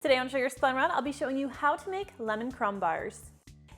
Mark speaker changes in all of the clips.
Speaker 1: Today on Sugar Spun Run, I'll be showing you how to make lemon crumb bars.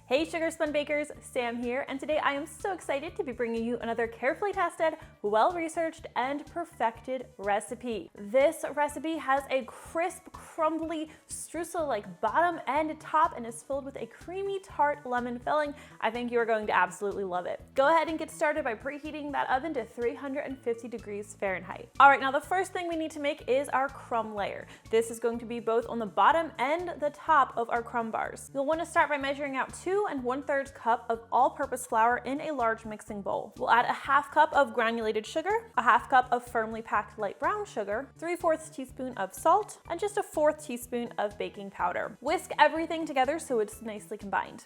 Speaker 1: Hey Sugar Spun Bakers, Sam here, and today I am so excited to be bringing you another carefully tested, well-researched, and perfected recipe. This recipe has a crisp, crumbly, streusel-like bottom and top and is filled with a creamy tart lemon filling. I think you are going to absolutely love it. Go ahead and get started by preheating that oven to 350 degrees Fahrenheit. All right, now the first thing we need to make is our crumb layer. This is going to be both on the bottom and the top of our crumb bars. You'll want to start by measuring out 2 1/3 cup of all-purpose flour in a large mixing bowl. We'll add a 1/2 cup of granulated sugar, a 1/2 cup of firmly packed light brown sugar, 3/4 teaspoon of salt, and just a 1/4 teaspoon of baking powder. Whisk everything together so it's nicely combined.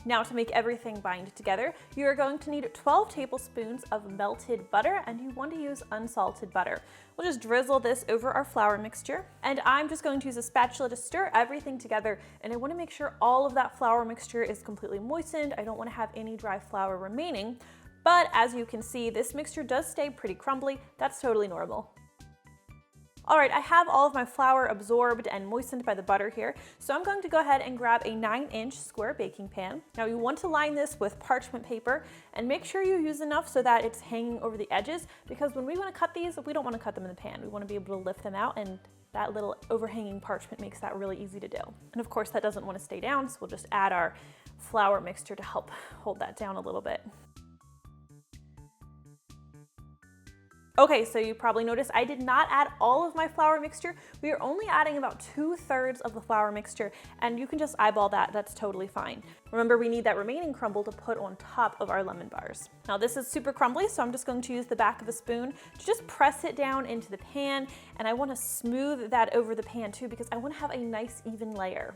Speaker 1: Now to make everything bind together, you are going to need 12 tablespoons of melted butter, and you want to use unsalted butter. We'll just drizzle this over our flour mixture, and I'm just going to use a spatula to stir everything together, and I want to make sure all of that flour mixture is completely moistened. I don't want to have any dry flour remaining, but as you can see, this mixture does stay pretty crumbly. That's totally normal. All right, I have all of my flour absorbed and moistened by the butter here, so I'm going to go ahead and grab a 9-inch square baking pan. Now you want to line this with parchment paper and make sure you use enough so that it's hanging over the edges, because when we want to cut these, we don't want to cut them in the pan. We want to be able to lift them out, and that little overhanging parchment makes that really easy to do. And of course that doesn't want to stay down, so we'll just add our flour mixture to help hold that down a little bit. Okay, so you probably noticed I did not add all of my flour mixture. We are only adding about 2/3 of the flour mixture, and you can just eyeball that, that's totally fine. Remember, we need that remaining crumble to put on top of our lemon bars. Now this is super crumbly, so I'm just going to use the back of a spoon to just press it down into the pan, and I want to smooth that over the pan too, because I want to have a nice even layer.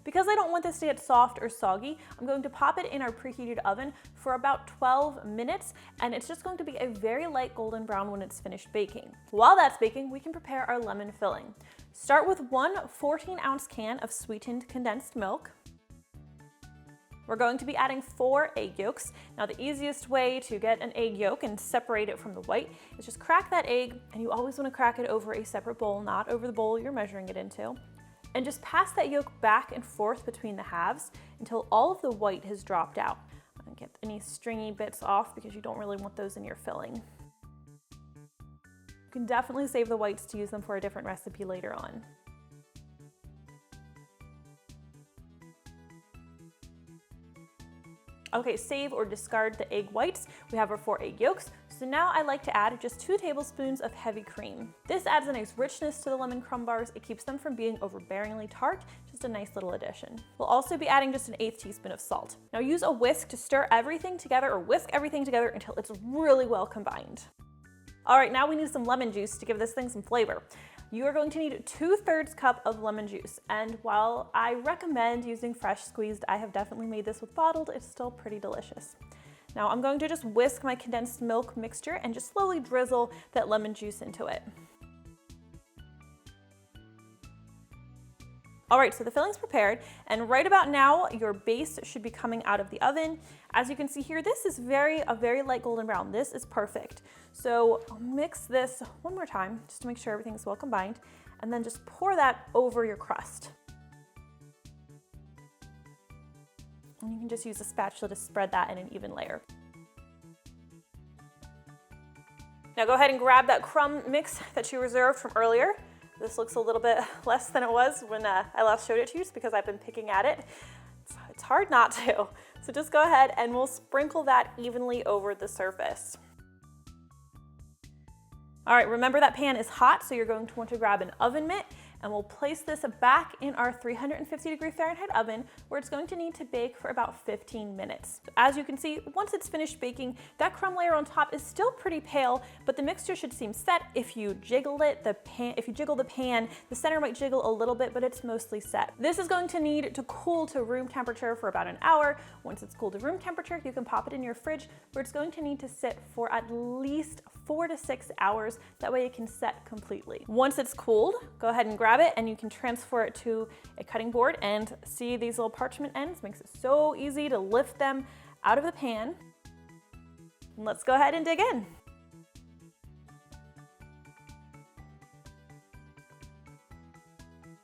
Speaker 1: Because I don't want this to get soft or soggy, I'm going to pop it in our preheated oven for about 12 minutes, and it's just going to be a very light golden brown when it's finished baking. While that's baking, we can prepare our lemon filling. Start with one 14-ounce can of sweetened condensed milk. We're going to be adding 4 egg yolks. Now the easiest way to get an egg yolk and separate it from the white is just crack that egg, and you always want to crack it over a separate bowl, not over the bowl you're measuring it into. And just pass that yolk back and forth between the halves until all of the white has dropped out. And get any stringy bits off because you don't really want those in your filling. You can definitely save the whites to use them for a different recipe later on. Okay, save or discard the egg whites. We have our 4 egg yolks. So now I like to add just 2 tablespoons of heavy cream. This adds a nice richness to the lemon crumb bars. It keeps them from being overbearingly tart, just a nice little addition. We'll also be adding just an 1/8 teaspoon of salt. Now use a whisk to stir everything together, or whisk everything together until it's really well combined. All right, now we need some lemon juice to give this thing some flavor. You are going to need 2/3 cup of lemon juice, and while I recommend using fresh squeezed, I have definitely made this with bottled. It's still pretty delicious. Now I'm going to just whisk my condensed milk mixture and just slowly drizzle that lemon juice into it. All right, so the filling's prepared, and right about now, your base should be coming out of the oven. As you can see here, this is a very light golden brown. This is perfect. So I'll mix this one more time, just to make sure everything's well combined, and then just pour that over your crust. And you can just use a spatula to spread that in an even layer. Now go ahead and grab that crumb mix that you reserved from earlier. This looks a little bit less than it was when I last showed it to you, just because I've been picking at it. It's hard not to. So just go ahead and we'll sprinkle that evenly over the surface. All right, remember that pan is hot, so you're going to want to grab an oven mitt, and we'll place this back in our 350 degree Fahrenheit oven, where it's going to need to bake for about 15 minutes. As you can see, once it's finished baking, that crumb layer on top is still pretty pale, but the mixture should seem set. If you jiggle the pan, the center might jiggle a little bit, but it's mostly set. This is going to need to cool to room temperature for about an hour. Once it's cooled to room temperature, you can pop it in your fridge, where it's going to need to sit for at least 4 to 6 hours. That way it can set completely. Once it's cooled, go ahead and grab it, and you can transfer it to a cutting board, and see these little parchment ends makes it so easy to lift them out of the pan. And let's go ahead and dig in.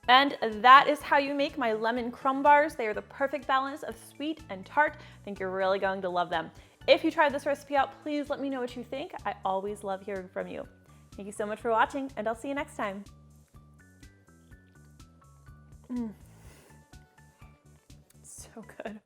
Speaker 1: And that is how you make my lemon crumb bars. They are the perfect balance of sweet and tart. I think you're really going to love them. If you tried this recipe out, please let me know what you think. I always love hearing from you. Thank you so much for watching, and I'll see you next time. So good.